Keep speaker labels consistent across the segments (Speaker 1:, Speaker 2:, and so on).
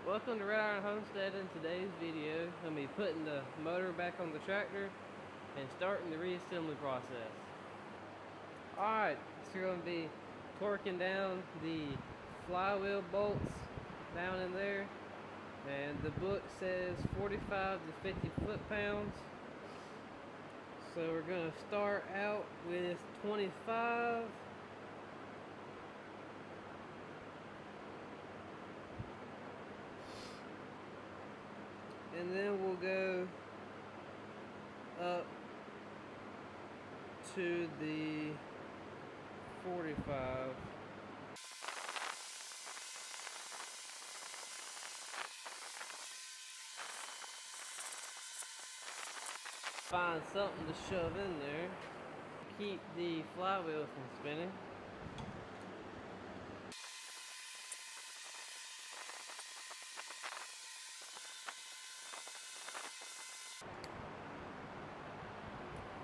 Speaker 1: Welcome to Red Iron Homestead. In today's video, I'm going to be putting the motor back on the tractor and starting the reassembly process. Alright, so we're going to be torquing down the flywheel bolts down in there. And the book says 45 to 50 foot-pounds. So we're going to start out with 25. And then we'll go up to the 45. Find something to shove in there. Keep the flywheel from spinning.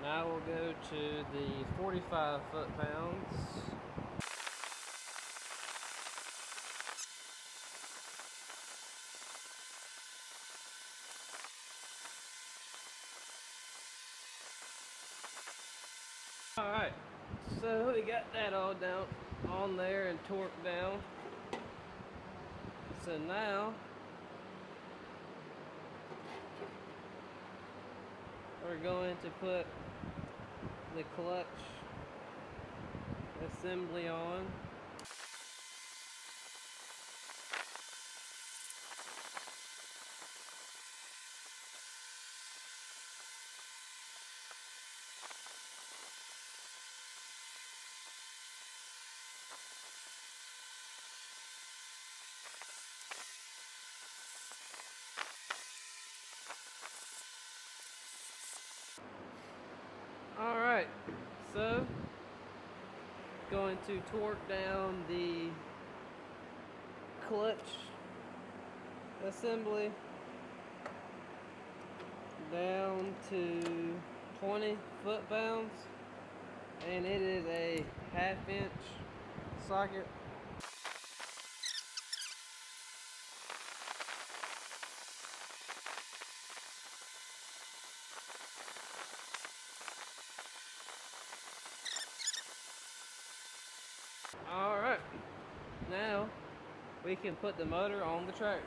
Speaker 1: Now we'll go to the 45 foot-pounds. Alright, so we got that all down on there and torqued down. So now we're going to put the clutch assembly on. Alright, so going to torque down the clutch assembly down to 20 foot-pounds, and it is a 1/2 inch socket. Alright, now we can put the motor on the tractor.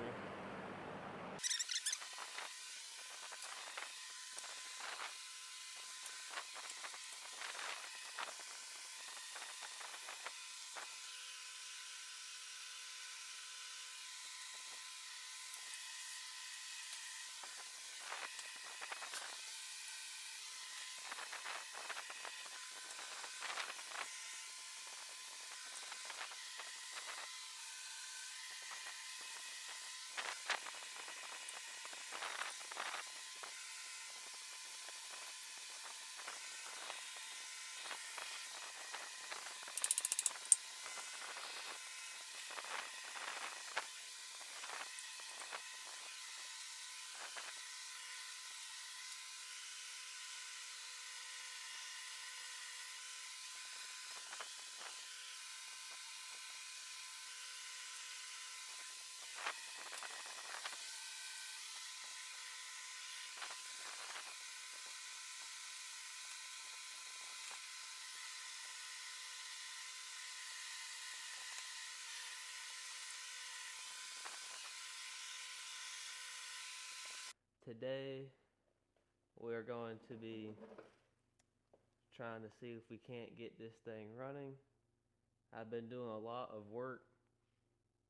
Speaker 1: Today we're going to be trying to see if we can't get this thing running. I've been doing a lot of work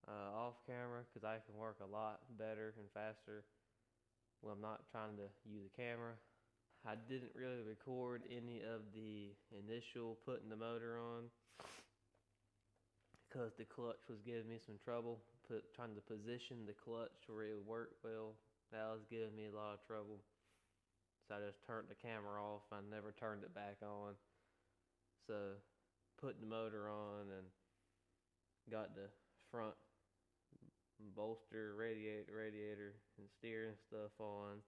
Speaker 1: off camera because I can work a lot better and faster when I'm not trying to use a camera. I didn't really record any of the initial putting the motor on because the clutch was giving me some trouble. Trying to position the clutch where it would work well, that was giving me a lot of trouble. So I just turned the camera off. I never turned it back on. So putting the motor on and got the front bolster, radiator and steering stuff on.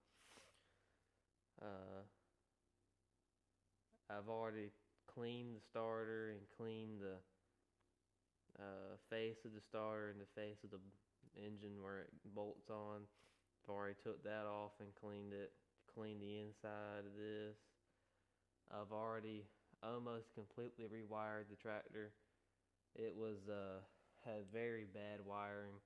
Speaker 1: I've already cleaned the starter and cleaned the face of the starter and the face of the engine where it bolts on. I've already took that off and cleaned it. Cleaned the inside of this. I've already almost completely rewired the tractor. It was had very bad wiring,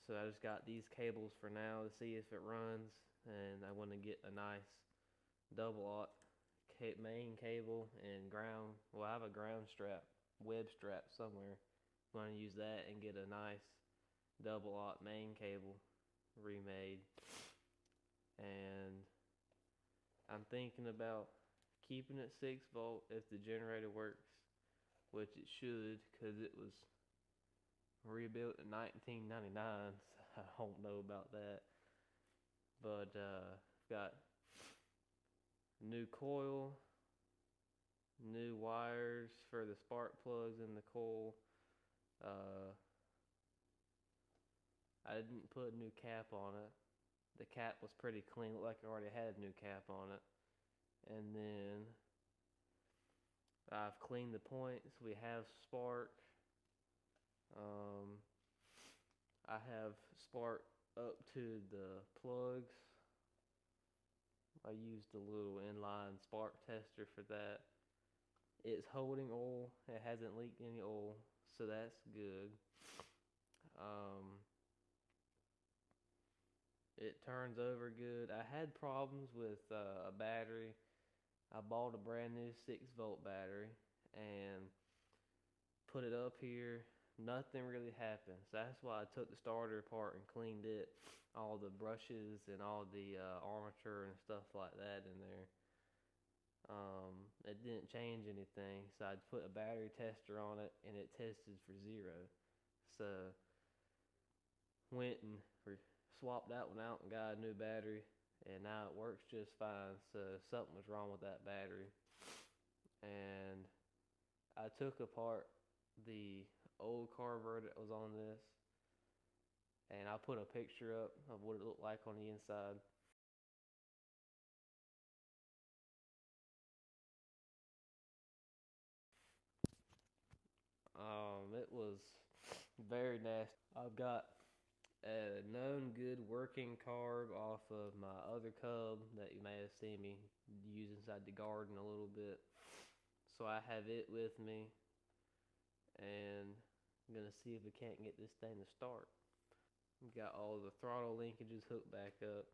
Speaker 1: so I just got these cables for now to see if it runs, and I want to get a nice double aught main cable and ground. Well, I have a ground strap, web strap somewhere. I'm going to use that and get a nice double aught main cable remade. And I'm thinking about keeping it 6 volt if the generator works, which it should, because it was rebuilt in 1999, so I don't know about that. But I've got new coil, new wires for the spark plugs in the coil. I didn't put a new cap on it. The cap was pretty clean, looked like I already had a new cap on it. And then I've cleaned the points. We have spark. I have spark up to the plugs. I used a little inline spark tester for that. It's holding oil. It hasn't leaked any oil, so that's good. It turns over good. I had problems with a battery. I bought a brand new 6 volt battery and put it up here. Nothing really happened. So that's why I took the starter apart and cleaned it. All the brushes and all the armature and stuff like that in there. It didn't change anything. So I put a battery tester on it and it tested for 0. So went and swapped that one out and got a new battery, and now it works just fine. So something was wrong with that battery, and I took apart the old carburetor that was on this, and I put a picture up of what it looked like on the inside. It was very nasty. I've got a known good working carb off of my other Cub that you may have seen me use inside the garden a little bit. So I have it with me, and I'm gonna see if we can't get this thing to start. We've got all the throttle linkages hooked back up.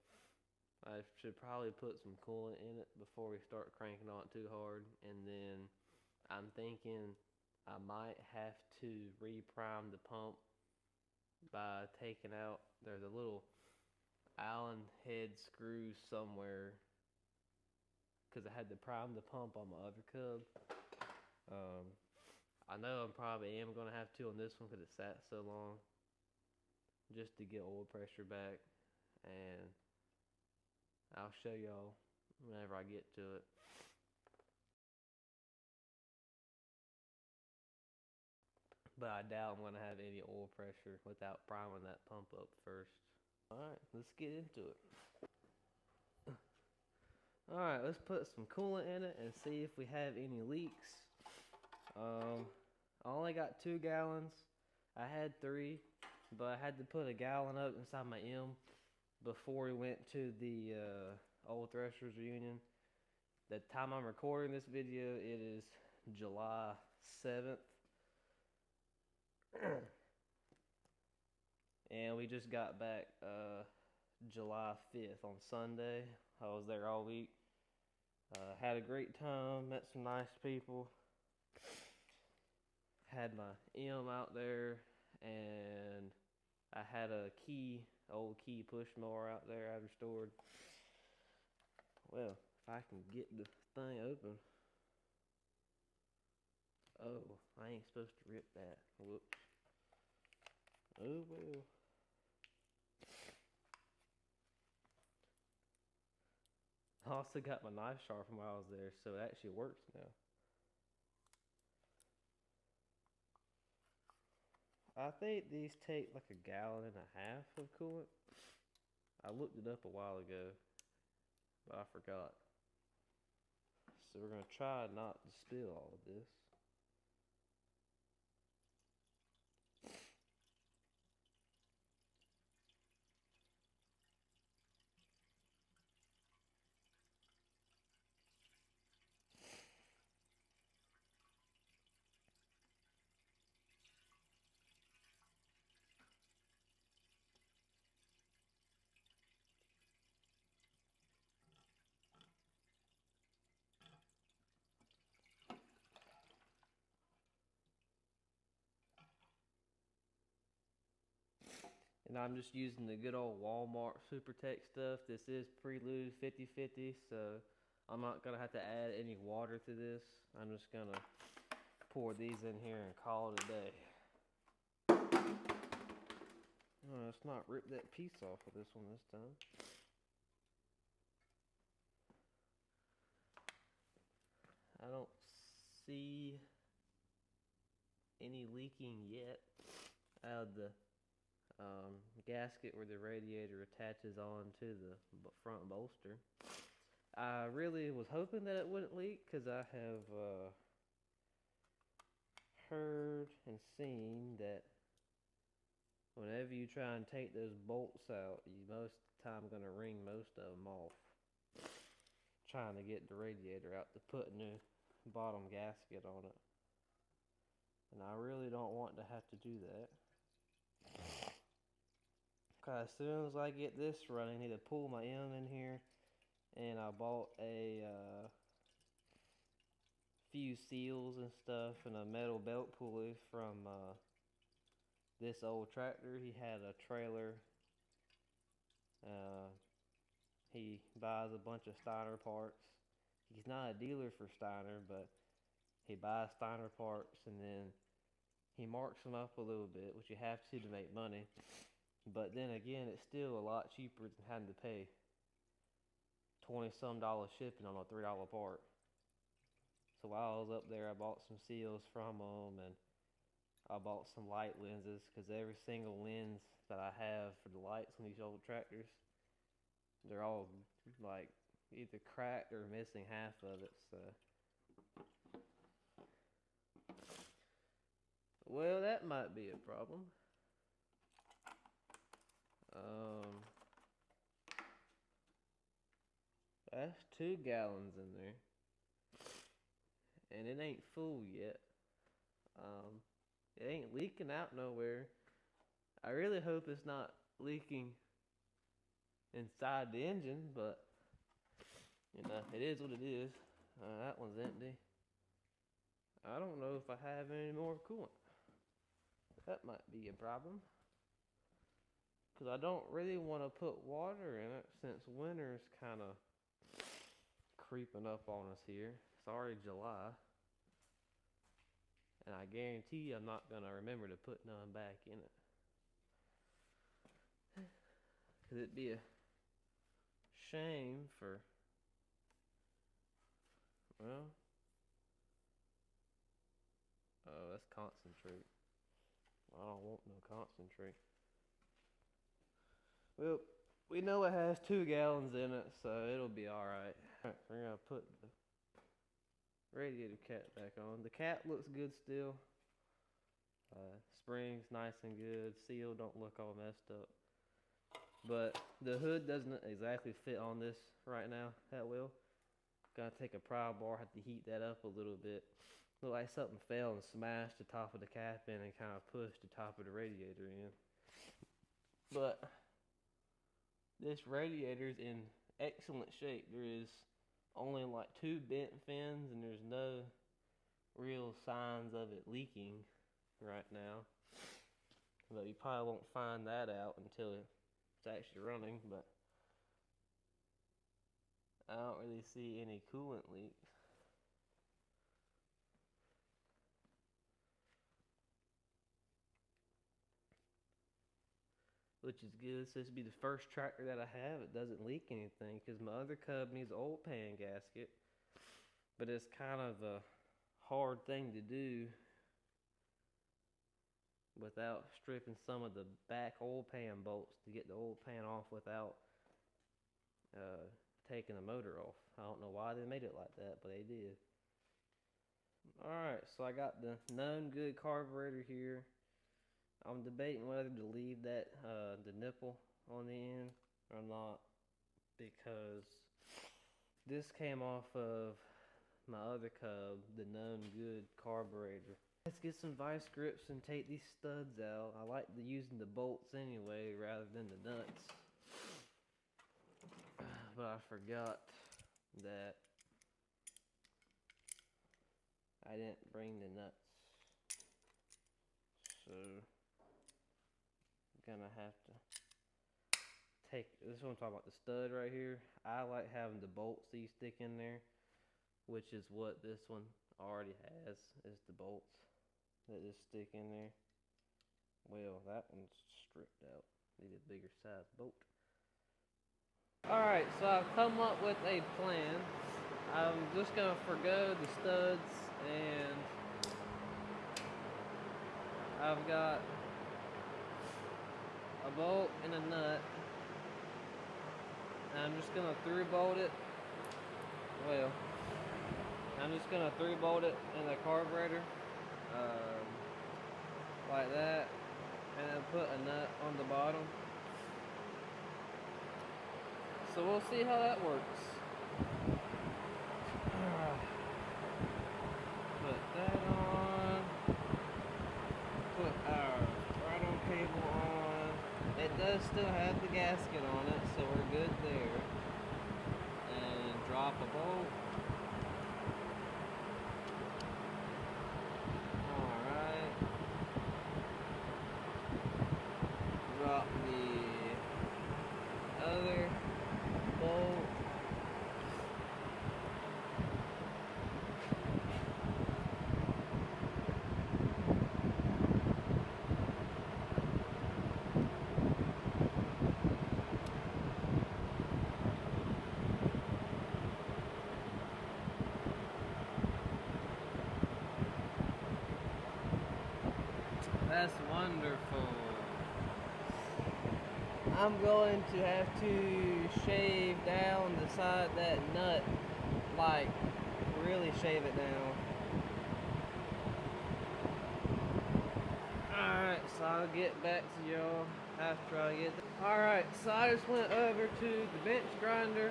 Speaker 1: I should probably put some coolant in it before we start cranking on it too hard, and then I'm thinking I might have to reprime the pump by taking out, there's a little Allen head screw somewhere, because I had to prime the pump on my other Cub. I know I probably am going to have to on this one because it sat so long, just to get oil pressure back, and I'll show y'all whenever I get to it. But I doubt I'm going to have any oil pressure without priming that pump up first. Alright, let's get into it. Alright, let's put some coolant in it and see if we have any leaks. I only got 2 gallons. I had 3, but I had to put a gallon up inside my M before we went to the Old Threshers reunion. The time I'm recording this video, it is July 7th. And we just got back July 5th on Sunday. I was there all week. Had a great time, met some nice people. Had my M out there, and I had a old key push mower out there I restored. Well, if I can get the thing open. Oh, I ain't supposed to rip that. Whoops. Oh well. I also got my knife sharpened while I was there, so it actually works now. I think these take like 1.5 gallons of coolant. I looked it up a while ago, but I forgot. So we're going to try not to spill all of this. And I'm just using the good old Walmart SuperTech stuff. This is Prelude 50/50, so I'm not gonna have to add any water to this. I'm just gonna pour these in here and call it a day. Oh, let's not rip that piece off of this one this time. I don't see any leaking yet out of the gasket where the radiator attaches on to the front bolster. I really was hoping that it wouldn't leak because I have heard and seen that whenever you try and take those bolts out, you most of the time going to wring most of them off trying to get the radiator out to put a new bottom gasket on it. And I really don't want to have to do that. As soon as I get this running, I need to pull my M in here, and I bought a few seals and stuff and a metal belt pulley from this old tractor. He had a trailer. He buys a bunch of Steiner parts. He's not a dealer for Steiner, but he buys Steiner parts and then he marks them up a little bit, which you have to make money. But then again, it's still a lot cheaper than having to pay $20-some shipping on a $3 part. So while I was up there, I bought some seals from them, and I bought some light lenses, because every single lens that I have for the lights on these old tractors, they're all like either cracked or missing half of it. So, well, that might be a problem. That's 2 gallons in there, and it ain't full yet. It ain't leaking out nowhere. I really hope it's not leaking inside the engine, but you know, it is what it is. That one's empty. I don't know if I have any more coolant. That might be a problem, because I don't really want to put water in it since winter's kind of creeping up on us here. It's already July, and I guarantee you I'm not going to remember to put none back in it, because it'd be a shame for, well, oh, that's concentrate. I don't want no concentrate. Well, we know it has 2 gallons in it, so it'll be alright. Alright, we're gonna put the radiator cap back on. The cap looks good still. Spring's nice and good. Seal don't look all messed up. But the hood doesn't exactly fit on this right now that well. Gotta take a pry bar, have to heat that up a little bit. Look like something fell and smashed the top of the cap in and kind of pushed the top of the radiator in. But this radiator's in excellent shape. There is only like 2 bent fins, and there's no real signs of it leaking right now. But you probably won't find that out until it's actually running. But I don't really see any coolant leaks. Which is good. So this will be the first tractor that I have. It doesn't leak anything, because my other Cub needs an oil pan gasket. But it's kind of a hard thing to do without stripping some of the back oil pan bolts to get the oil pan off without taking the motor off. I don't know why they made it like that, but they did. Alright, so I got the known good carburetor here. I'm debating whether to leave that the nipple on the end or not, because this came off of my other Cub, the known good carburetor. Let's get some vice grips and take these studs out. I like using the bolts anyway rather than the nuts. But I forgot that I didn't bring the nuts. So gonna have to take this one. I'm talking about the stud right here. I like having the bolts these stick in there, which is what this one already has, is the bolts that just stick in there. Well, that one's stripped out. Need a bigger size bolt. Alright, so I've come up with a plan. I'm just gonna forgo the studs, and I've got a bolt and a nut, and I'm just gonna 3-bolt it. Well, I'm just gonna 3-bolt it in the carburetor, like that, and then put a nut on the bottom. So we'll see how that works. Put that on. Put our throttle cable on. It does still have the gasket on it, so we're good there. And drop a bolt. Alright. Drop the other bolt. That's wonderful. I'm going to have to shave down the side of that nut, like really shave it down. Alright, so I'll get back to y'all after I get there. Alright, so I just went over to the bench grinder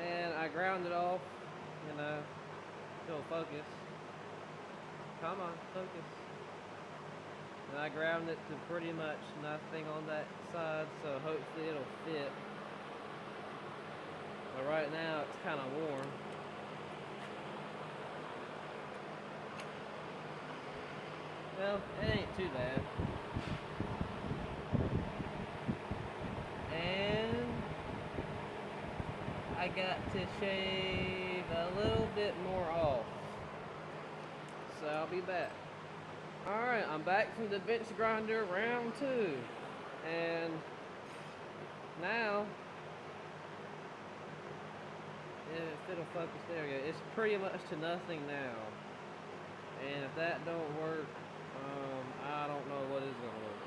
Speaker 1: and I ground it off, you know, it'll focus. Come on, focus. And I ground it to pretty much nothing on that side, so hopefully it'll fit. But right now it's kind of warm. Well, it ain't too bad. And I got to shave a little bit more off. So I'll be back. Alright, I'm back from the bench grinder round 2. And now, if it'll focus, there we go. It's pretty much to nothing now. And if that don't work, I don't know what is gonna work.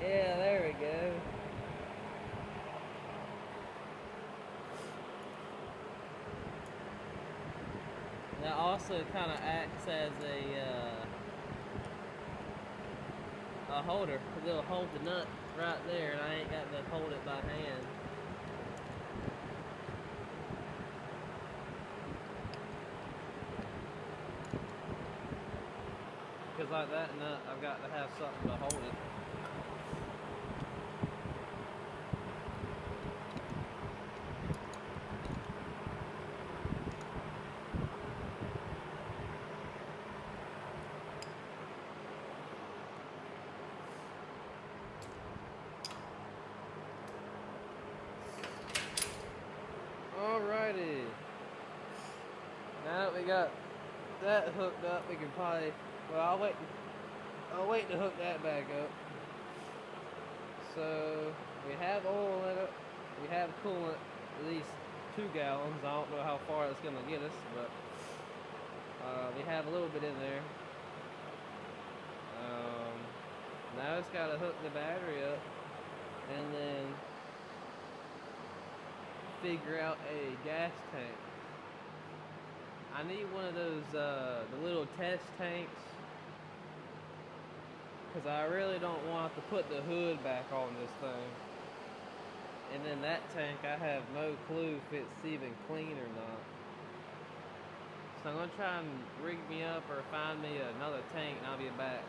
Speaker 1: Yeah, there we go. That also kind of acts as a holder, because it'll hold the nut right there, and I ain't got to hold it by hand. Because like that nut, I've got to have something to hold it. Alrighty. Now that we got that hooked up, we can probably, well, I'll wait to hook that back up. So we have oil in it, we have coolant, at least 2 gallons. I don't know how far it's gonna get us, but we have a little bit in there. Now it's gotta hook the battery up and then figure out a gas tank. I need one of those, the little test tanks, because I really don't want to put the hood back on this thing. And then that tank, I have no clue if it's even clean or not. So I'm going to try and rig me up or find me another tank, and I'll be back.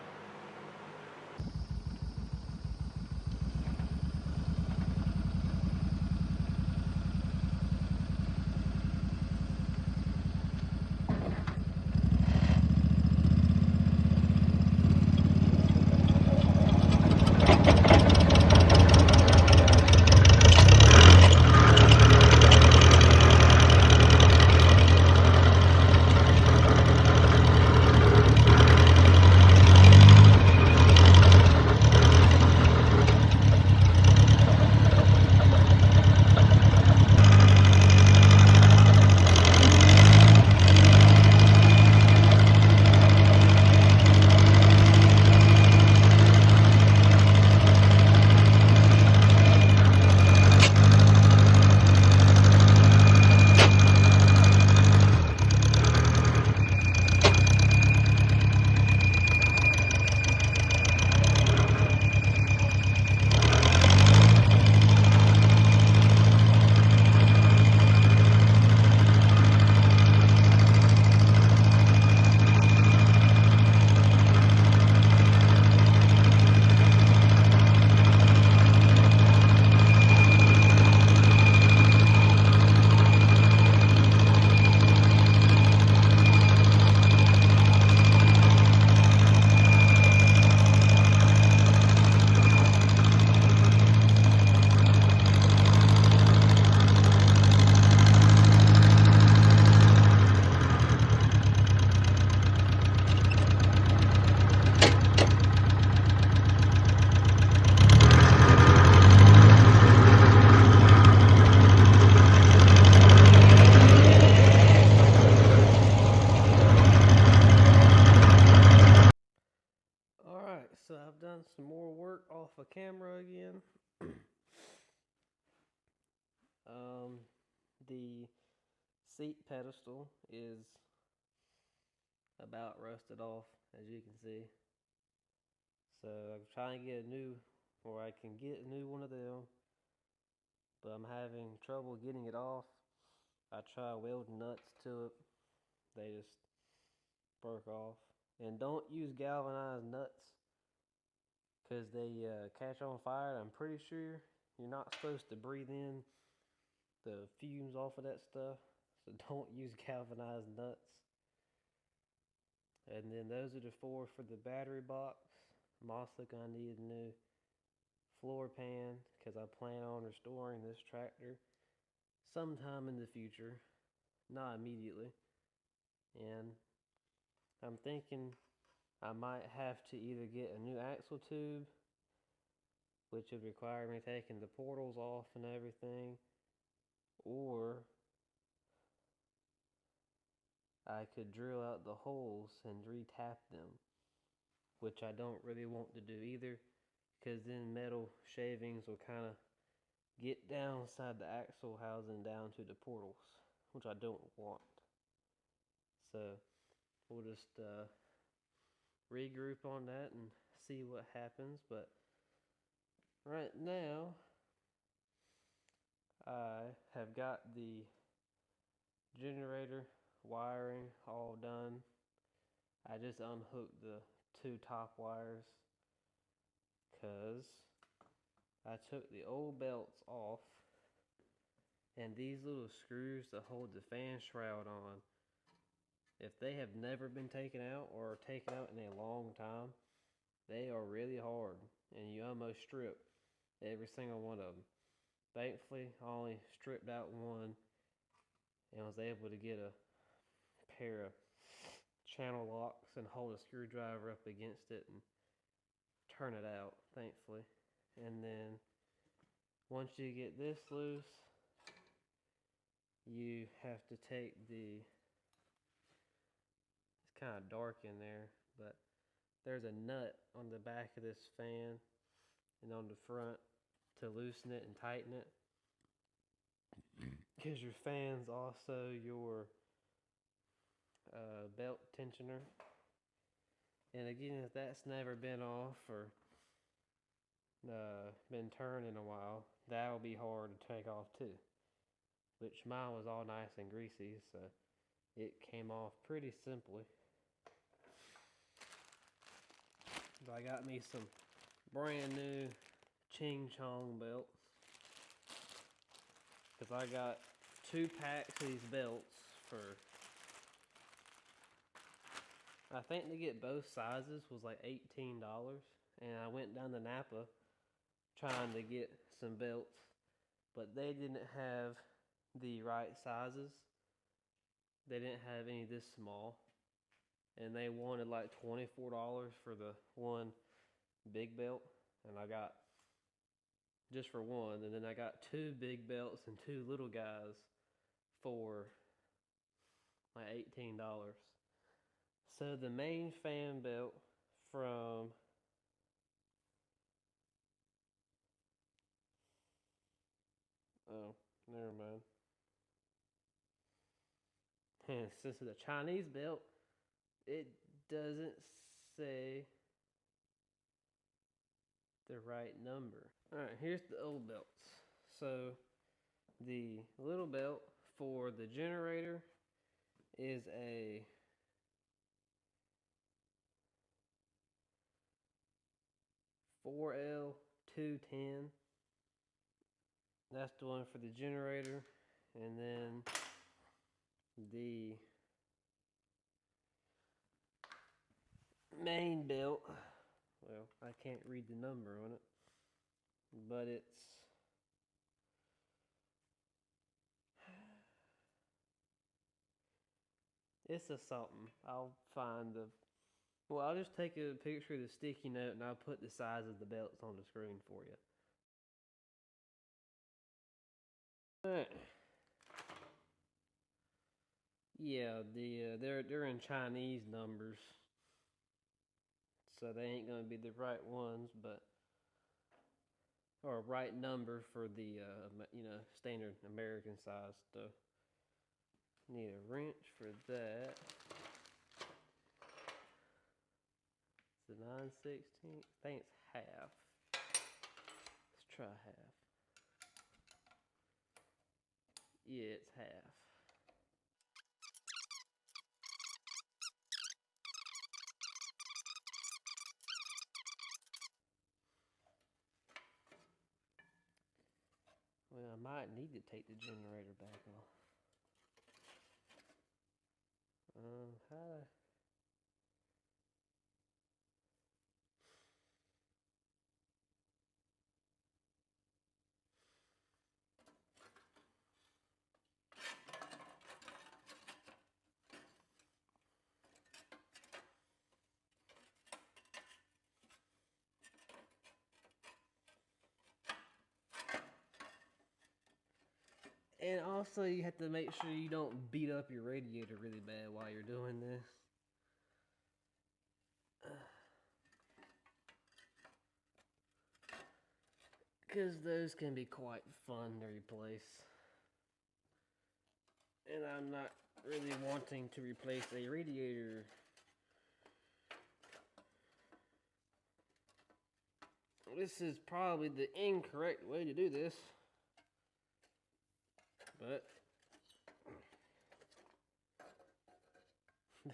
Speaker 1: seat pedestal is about rusted off, as you can see. So I'm trying to get a new, or I can get a new one of them, but I'm having trouble getting it off. I try welding nuts to it, they just broke off. And don't use galvanized nuts because they catch on fire. I'm pretty sure you're not supposed to breathe in the fumes off of that stuff, so don't use galvanized nuts. And then those are the 4 for the battery box. I'm also gonna need a new floor pan because I plan on restoring this tractor sometime in the future, not immediately. And I'm thinking I might have to either get a new axle tube, which would require me taking the portals off and everything, or I could drill out the holes and re-tap them, which I don't really want to do either, because then metal shavings will kind of get down inside the axle housing down to the portals, which I don't want. So we'll just regroup on that and see what happens. But right now I have got the generator wiring all done. I just unhooked the 2 top wires because I took the old belts off, and these little screws that hold the fan shroud on, if they have never been taken out or are taken out in a long time, they are really hard and you almost strip every single one of them. Thankfully, I only stripped out one and was able to get a pair of channel locks and hold a screwdriver up against it and turn it out, thankfully. And then once you get this loose, you have to take the, it's kind of dark in there, but there's a nut on the back of this fan and on the front to loosen it and tighten it, because your fan's also your belt tensioner. And again, if that's never been off or been turned in a while, that'll be hard to take off too. Which mine was all nice and greasy, so it came off pretty simply. But I got me some brand new Ching Chong belts, because I got 2 packs of these belts for, I think to get both sizes was like $18. And I went down to Napa trying to get some belts, but they didn't have the right sizes. They didn't have any this small, and they wanted like $24 for the one big belt, and I got just for one, and then I got 2 big belts and 2 little guys for like $18. So the main fan belt from oh, never mind. And since it's a Chinese belt, it doesn't say the right number. Alright, here's the old belts. So the little belt for the generator is a $4L210. That's the one for the generator. And then the main belt, well, I can't read the number on it, but it's a something. I'll find the, well, I'll just take a picture of the sticky note and I'll put the size of the belts on the screen for you. Alright. Yeah, they're in Chinese numbers, so they ain't gonna be the right ones, but or right number for the standard American size stuff. Need a wrench for that. It's a 9/16. I think it's half. Let's try half. Yeah, it's half. Well, I might need to take the generator back off. How? And also, you have to make sure you don't beat up your radiator really bad while you're doing this. Because those can be quite fun to replace. And I'm not really wanting to replace a radiator. This is probably the incorrect way to do this. But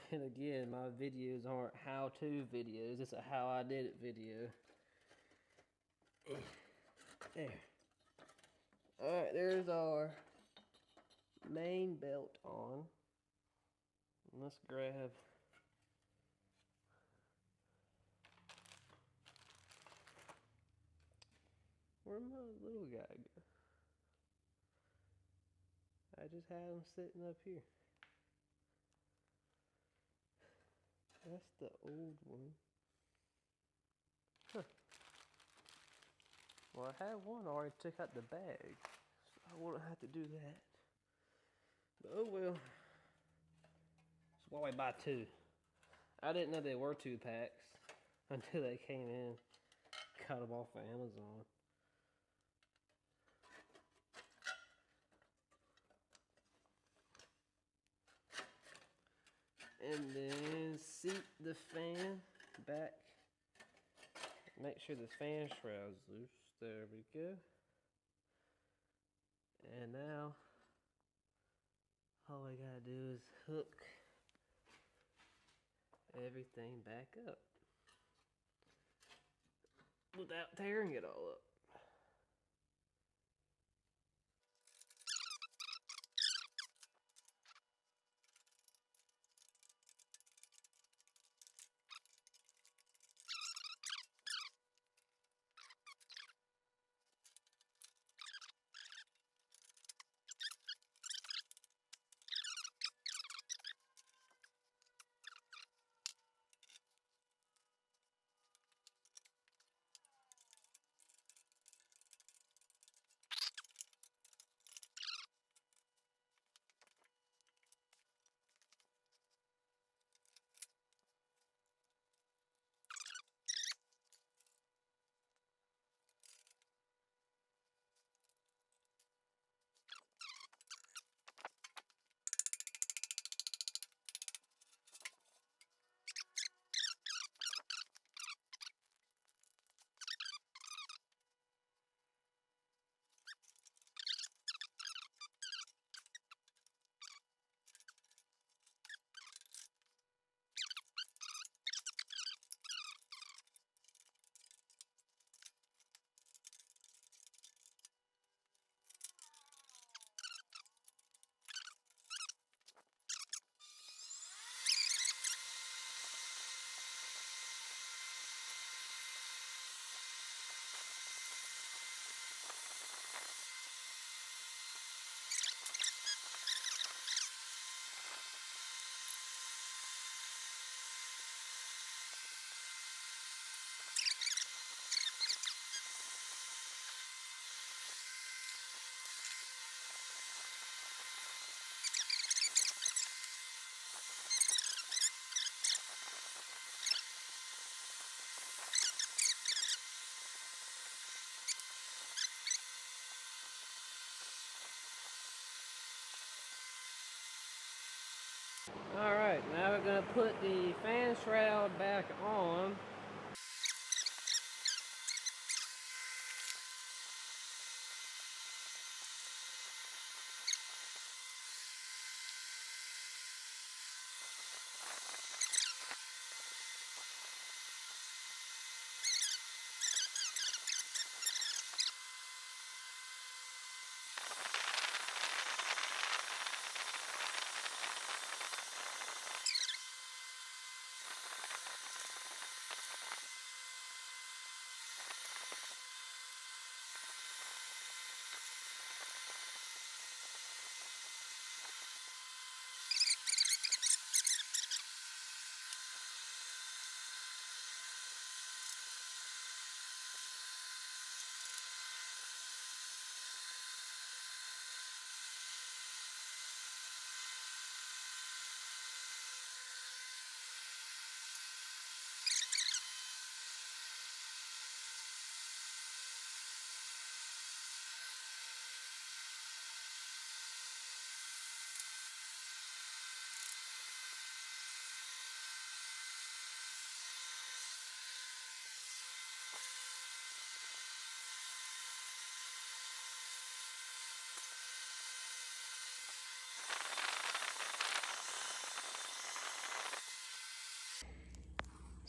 Speaker 1: then again, my videos aren't how-to videos. It's a how I did it video. There. Alright, there's our main belt on. Let's grab where'd my little guy go? I just had him sitting up here. That's the old one. Huh. Well, I had one already took out the bag, so I wouldn't have to do that. But oh well. That's why we buy two. I didn't know they were 2 packs until they came in. Got them off of Amazon. And then seat the fan back. Make sure the fan shroud's loose. There we go. And now all we gotta do is hook everything back up without tearing it all up. gonna put the fan shroud back on.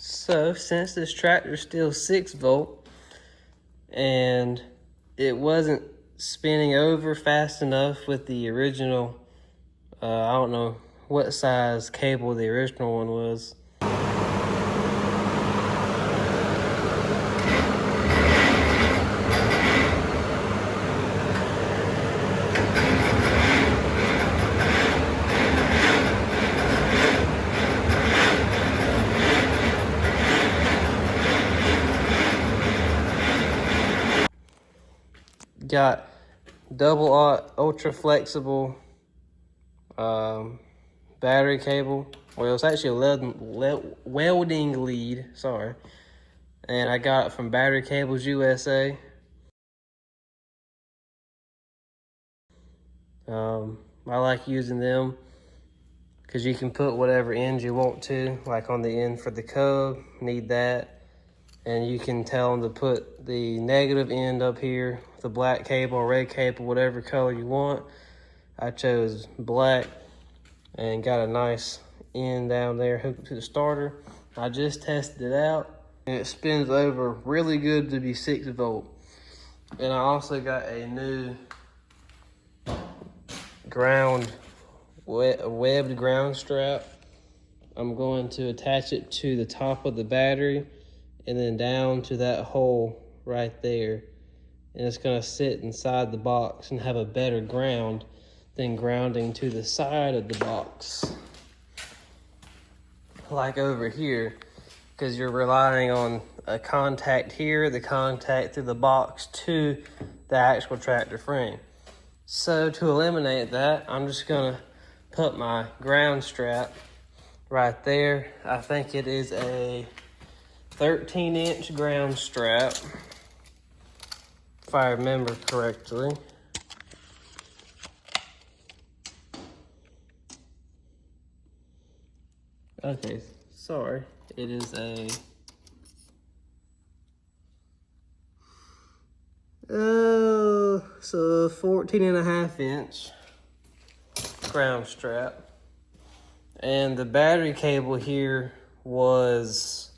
Speaker 1: So since this tractor is still 6-volt and it wasn't spinning over fast enough with the original, I don't know what size cable the original one was. Got double aught ultra flexible battery cable. Well, it's actually a welding lead, sorry. And I got it from Battery Cables USA. I like using them because you can put whatever end you want to, like on the end for the cub, need that. And you can tell them to put the negative end up here, the black cable or red cable, whatever color you want. I chose black and got a nice end down there hooked to the starter. I just tested it out and it spins over really good to be 6-volt. And I also got a new webbed ground strap. I'm going to attach it to the top of the battery and then down to that hole right there. And it's gonna sit inside the box and have a better ground than grounding to the side of the box. Like over here, because you're relying on a contact here, the contact through the box to the actual tractor frame. So to eliminate that, I'm just gonna put my ground strap right there. I think it is a 13-inch ground strap, if I remember correctly. Okay, sorry. It is a so 14.5-inch ground strap. And the battery cable here was...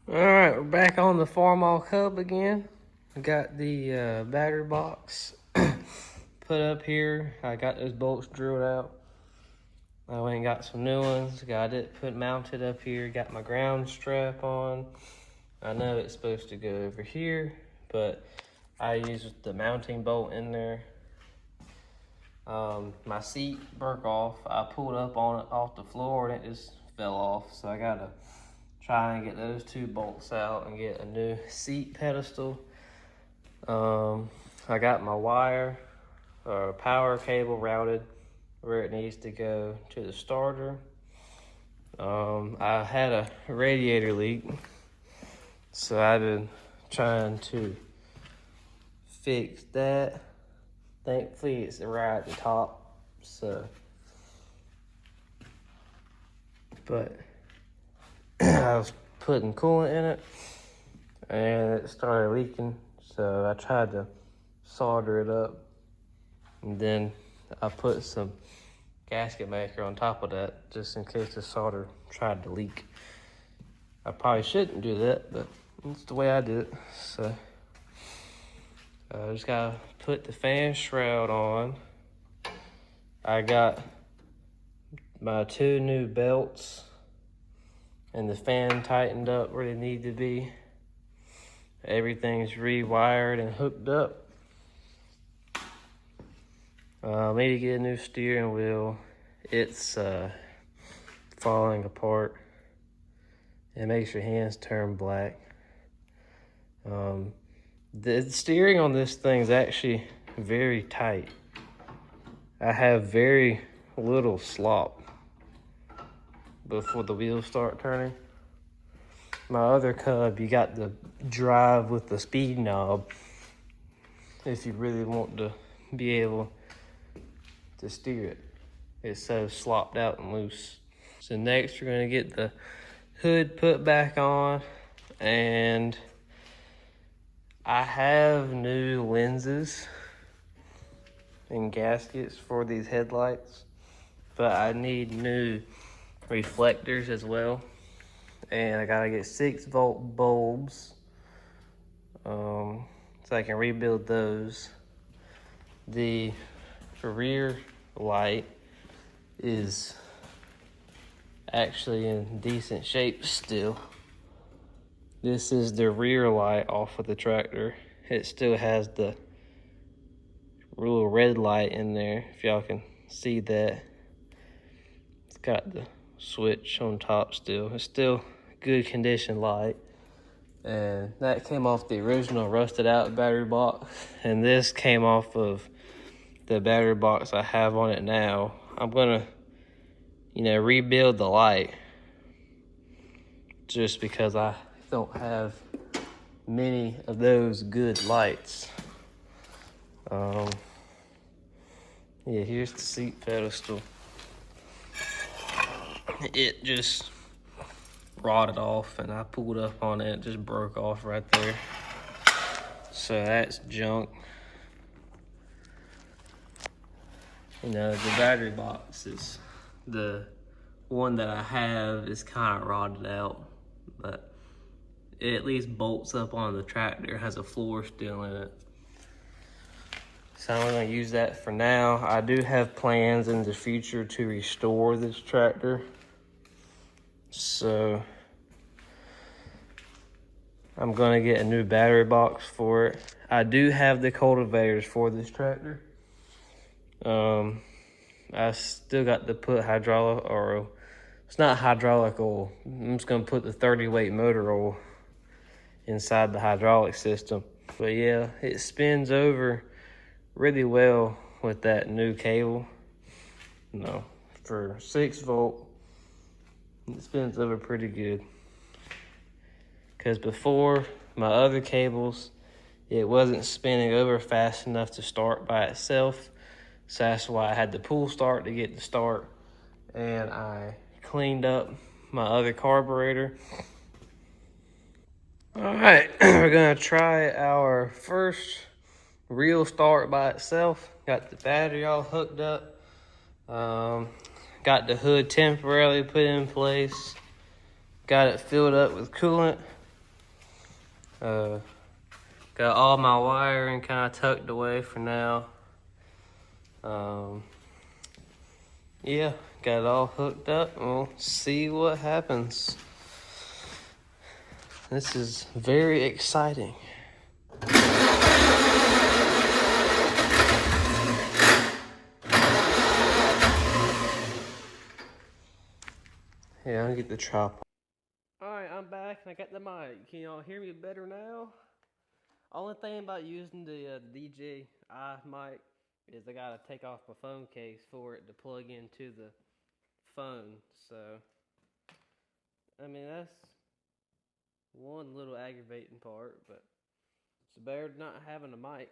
Speaker 1: All right, we're back on the Farmall Cub again. I got the battery box put up here. I got those bolts drilled out. I went and got some new ones. Got it mounted up here. Got my ground strap on. I know it's supposed to go over here, but I used the mounting bolt in there. My seat broke off. I pulled up on it off the floor and it just fell off. So I gotta try and get those 2 bolts out and get a new seat pedestal. I got my wire or power cable routed where it needs to go to the starter. I had a radiator leak, so I've been trying to fix that. Thankfully, it's right at the top, so but I was putting coolant in it and it started leaking, so I tried to solder it up, and then I put some gasket maker on top of that just in case the solder tried to leak. I probably shouldn't do that, but that's the way I did it. So I just gotta put the fan shroud on. I got my 2 new belts and the fan tightened up where they need to be. Everything's rewired and hooked up. Need to get a new steering wheel. It's falling apart. It makes your hands turn black. The steering on this thing is actually very tight. I have very little slop before the wheels start turning. My other Cub, you got the drive with the speed knob if you really want to be able to steer it. It's so slopped out and loose. So next we're gonna get the hood put back on, and I have new lenses and gaskets for these headlights, but I need new reflectors as well. And I gotta get 6-volt bulbs so I can rebuild those. The rear light is actually in decent shape still. This is the rear light off of the tractor. It still has the little red light in there, if y'all can see that. It's got the switch on top still. It's still good condition light. And that came off the original rusted out battery box. And this came off of the battery box I have on it now. I'm gonna, rebuild the light just because I don't have many of those good lights. Yeah, here's the seat pedestal. It just rotted off and I pulled up on it, just broke off right there. So that's junk. The battery box is the one that I have is kind of rotted out, but it at least bolts up on the tractor, has a floor still in it. So I'm gonna use that for now. I do have plans in the future to restore this tractor. So I'm gonna get a new battery box for it. I do have the cultivators for this tractor. I still got to put hydraulic, or it's not hydraulic oil. I'm just gonna put the 30 weight motor oil inside the hydraulic system. But yeah, it spins over really well with that new cable. For 6-volt, it spins over pretty good. Because before, my other cables, it wasn't spinning over fast enough to start by itself. So that's why I had to pull start to get the start. And I cleaned up my other carburetor. All right, we're gonna try our first real start by itself. Got the battery all hooked up. Got the hood temporarily put in place. Got it filled up with coolant. Got all my wiring kind of tucked away for now. Yeah, got it all hooked up, and we'll see what happens. This is very exciting. Yeah, I'll get the tripod. Alright, I'm back and I got the mic. Can y'all hear me better now? Only thing about using the DJI mic is I gotta take off my phone case for it to plug into the phone. So, I mean, that's one little aggravating part, but it's better than not having a mic.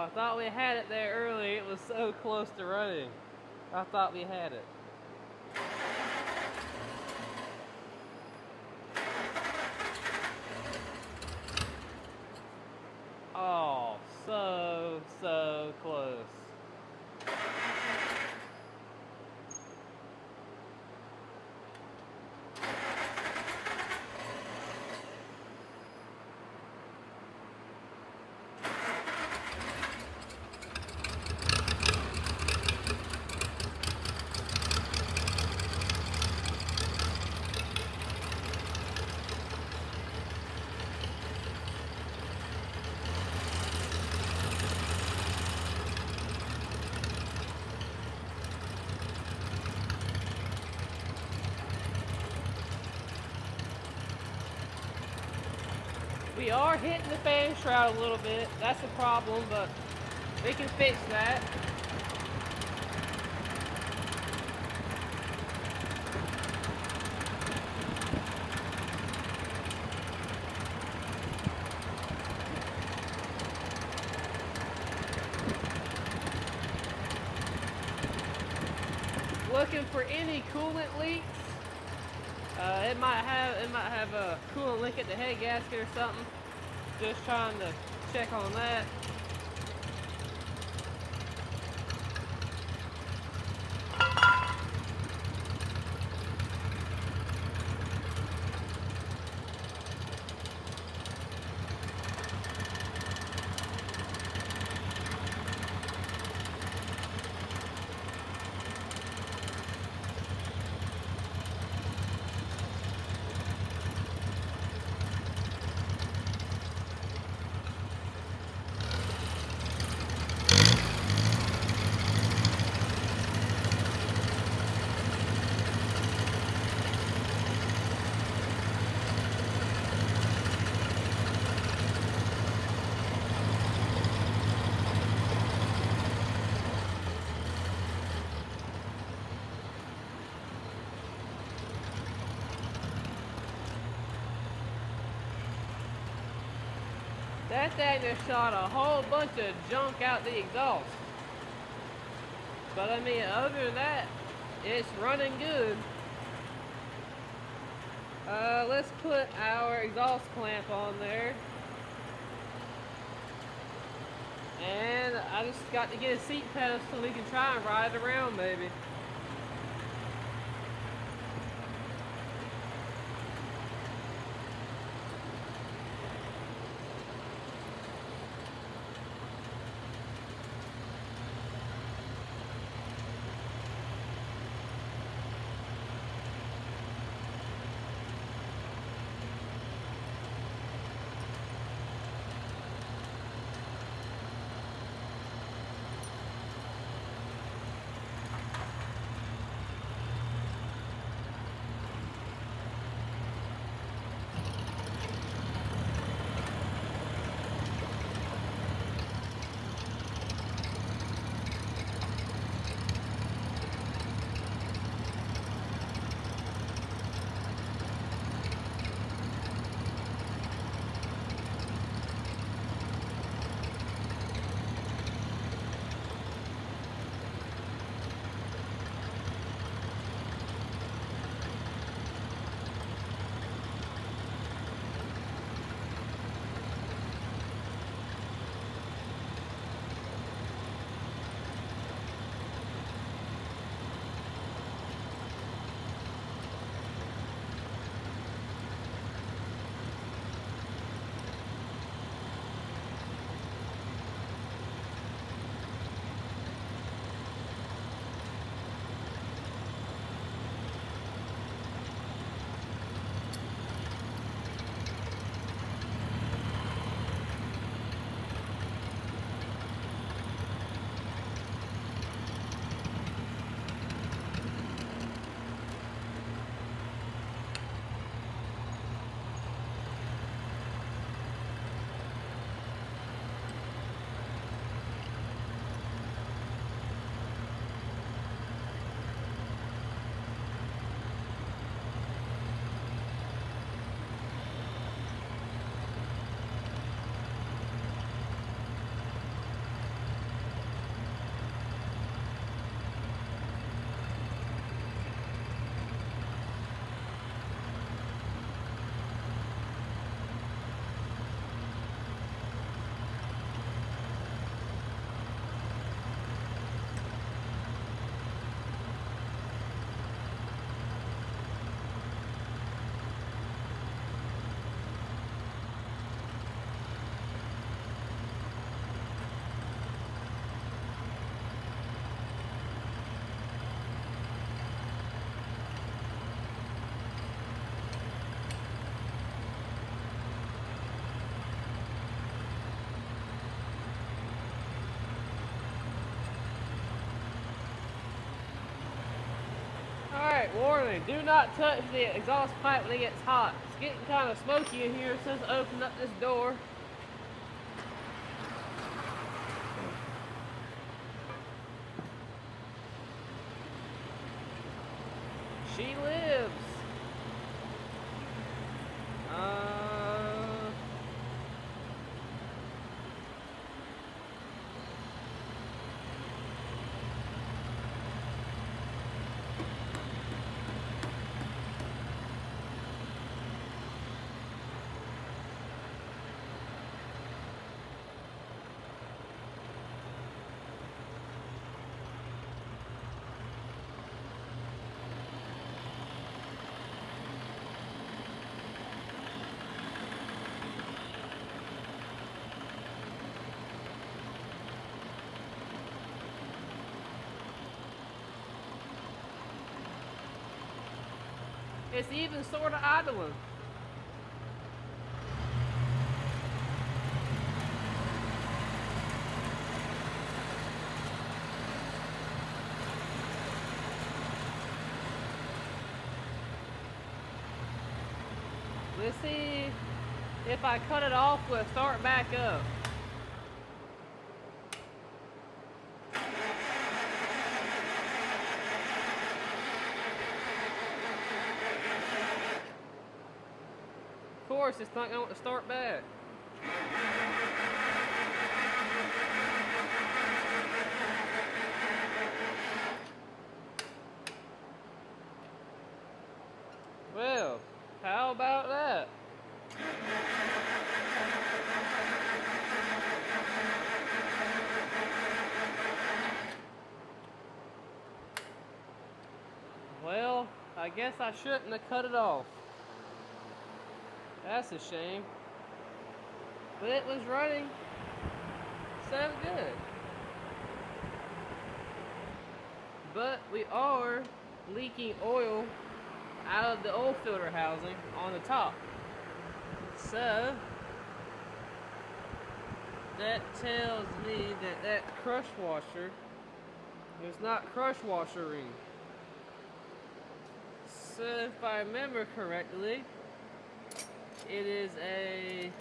Speaker 1: I thought we had it there early. It was so close to running. I thought we had it. Oh, so close. We are hitting the fan shroud a little bit. That's a problem, but we can fix that. Looking for any coolant leaks. It might have a coolant leak at the head gasket or something. Just trying to check on that. That thing just shot a whole bunch of junk out the exhaust. But I mean, other than that, it's running good. Let's put our exhaust clamp on there. And I just got to get a seat pedal so we can try and ride it around maybe. Alright, warning, do not touch the exhaust pipe when it gets hot. It's getting kind of smoky in here, so let's open up this door. She lives. It's even sort of idling. Let's see if I cut it off, will it start back up. Of course, it's not going to start back. Well, how about that? Well, I guess I shouldn't have cut it off. That's a shame. But it was running so good. But we are leaking oil out of the oil filter housing on the top. So that tells me that that crush washer is not crush washering. So if I remember correctly, it is a,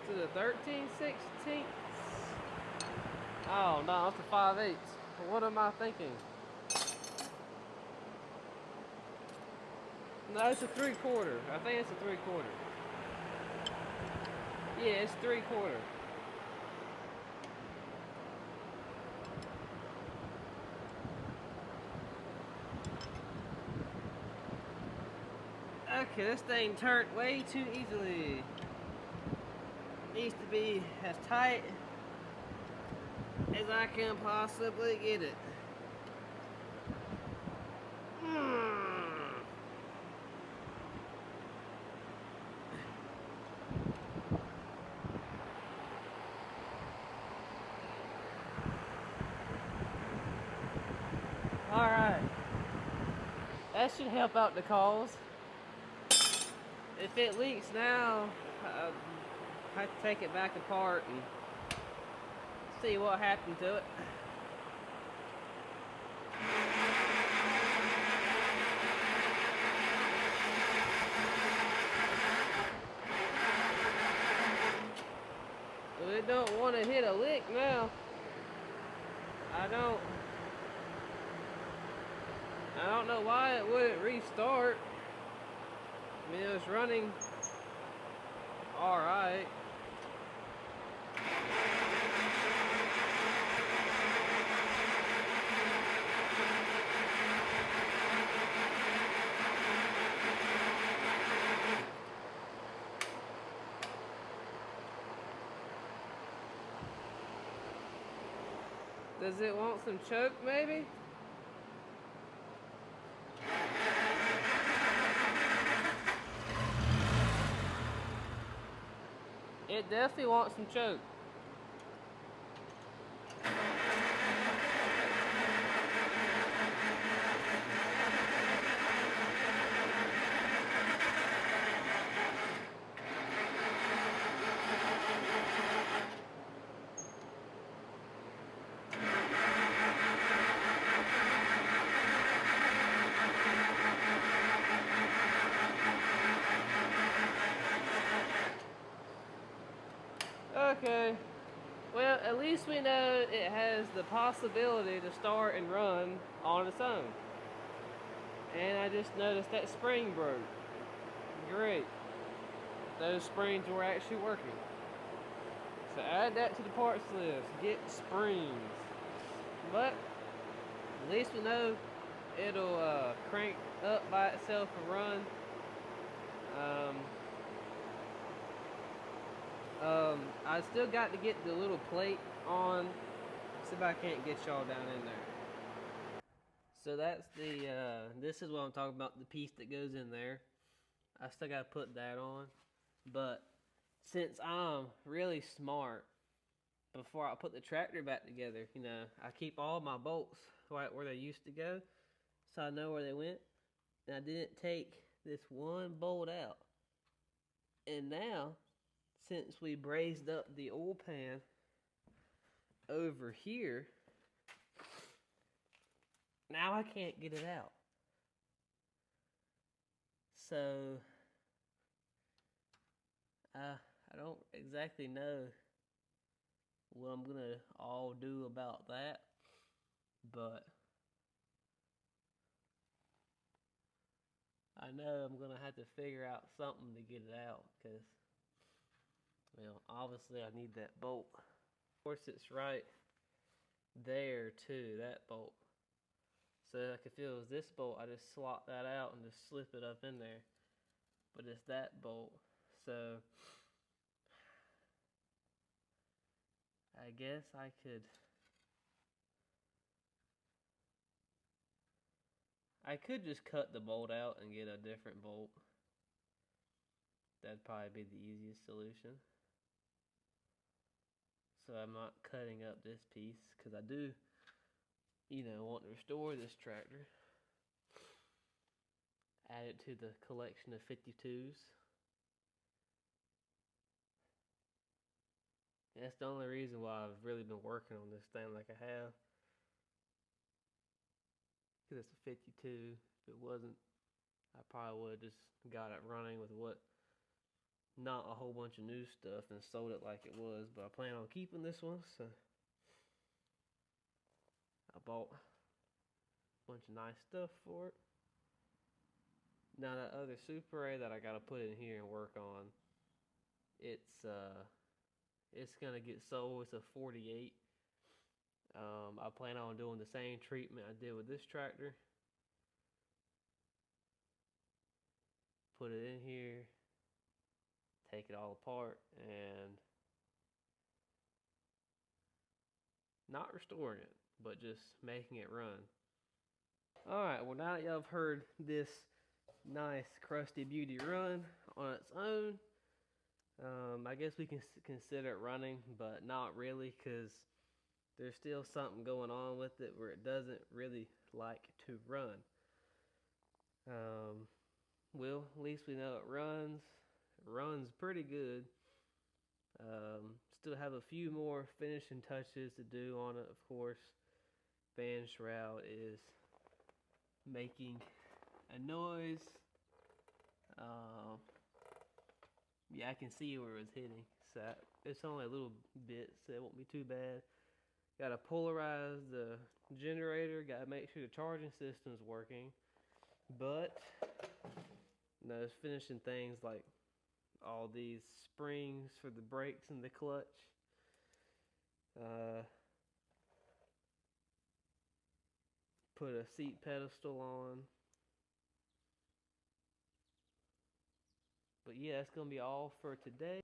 Speaker 1: to the 13/16. Oh no, it's a 5/8. What am I thinking? No, it's a 3/4. I think it's a 3/4. Yeah, it's 3/4. Okay, this thing turned way too easily. Needs to be as tight as I can possibly get it. Alright. That should help out the cause. If it leaks now, I have to take it back apart and see what happened to it. Well, it don't want to hit a lick now. I don't know why it wouldn't restart. I mean, it was running alright. Does it want some choke, maybe? It definitely wants some choke. at least we know it has the possibility to start and run on its own. And I just noticed that spring broke. Great. Those springs were actually working. So add that to the parts list. Get springs. But at least we know it'll crank up by itself and run. I still got to get the little plate on. See if I can't get y'all down in there. So that's the, this is what I'm talking about, the piece that goes in there. I still got to put that on. But since I'm really smart, before I put the tractor back together, you know, I keep all my bolts right where they used to go, so I know where they went. And I didn't take this one bolt out. And now, since we brazed up the oil pan over here, now I can't get it out. So I don't exactly know what I'm gonna all do about that, but I know I'm gonna have to figure out something to get it out, because, well, obviously I need that bolt. Of course, it's right there too, that bolt. So like if it was this bolt, I just slot that out and just slip it up in there. But it's that bolt. So I guess I could just cut the bolt out and get a different bolt. That'd probably be the easiest solution. So I'm not cutting up this piece, because I do, you know, want to restore this tractor. Add it to the collection of 52s. That's the only reason why I've really been working on this thing like I have. Because it's a 52. If it wasn't, I probably would have just got it running with not a whole bunch of new stuff and sold it like it was. But I plan on keeping this one, so I bought a bunch of nice stuff for it. Now that other Super A that I gotta put in here and work on, it's gonna get sold. It's a 48. I plan on doing the same treatment I did with this tractor. Put it in here, take it all apart, and not restoring it, but just making it run. Alright, well, now that y'all have heard this nice crusty beauty run on its own, I guess we can consider it running, but not really, because there's still something going on with it where it doesn't really like to run. Well, at least we know it runs. It runs pretty good. Still have a few more finishing touches to do on it, of course. Fan shroud is making a noise. Yeah, I can see where it was hitting. So it's only a little bit, so it won't be too bad. Gotta polarize the generator. Gotta make sure the charging system's working. But it's finishing things like all these springs for the brakes and the clutch. Put a seat pedestal on. But yeah, that's gonna be all for today.